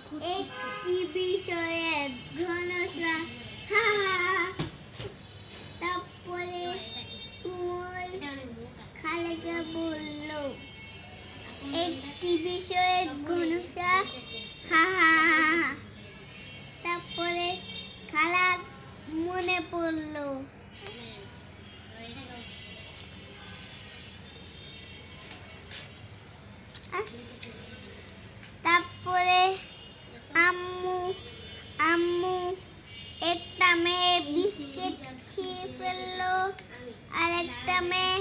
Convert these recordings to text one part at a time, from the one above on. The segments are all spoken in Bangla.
একটি বিষয়ের ঘনসা হা হা হা। তারপরে কুমোর খালাকে বলল, একটি বিষয়ের ঘনসা হা হা হা। তারপরে খালার মনে পড়ল, তারপরে আম্মু আম্মু একটা মেয়ে বিস্কিট খেয়ে ফেললো, আর একটা মেয়ে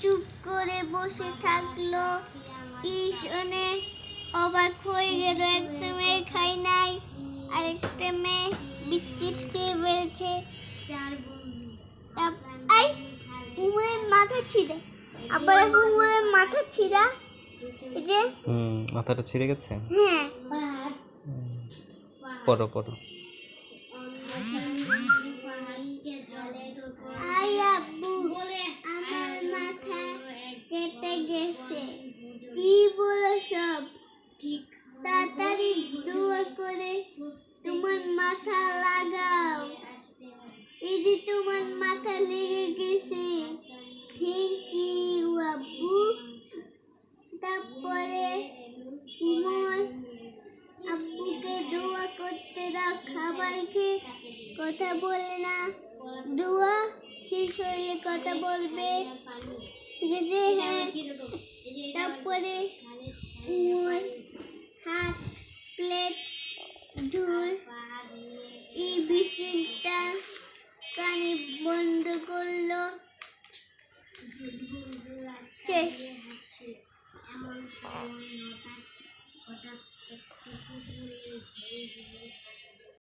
চুপ করে বসে থাকলো। শুনে অবাক হয়ে গেল, একটা মেয়ে খাই নাই, আর একটা মেয়ে বিস্কিট খেয়ে ফেলছে। কুমোরের মাথা ছিঁড়ে, আবার কুমোরের মাথা ছিঁড়া, এই যে মাথাটা ছিঁড়ে গেছে। হ্যাঁ, পড়ো পড়ো। আই আব্বু, আমার মাথা কেটে গেছে। কি বলো সব? তাড়াতাড়ি দোয়া করে তোমার মাথা লাগাও। এই যে তোমার মাথা লেগে গেছে। থ্যাংক ইউ আব্বু। তারপরে কুমোর আব্বুকে দোয়া করতে দাও, খাবার খেয়ে কথা বলে না, দোয়া শেষ হয়ে কথা বলবে, ঠিক আছে? হ্যাঁ। তারপরে কুমোর হাত প্লেট ধুয়ে এই বিচিটা কানে বন্ধ করলো। শেষ।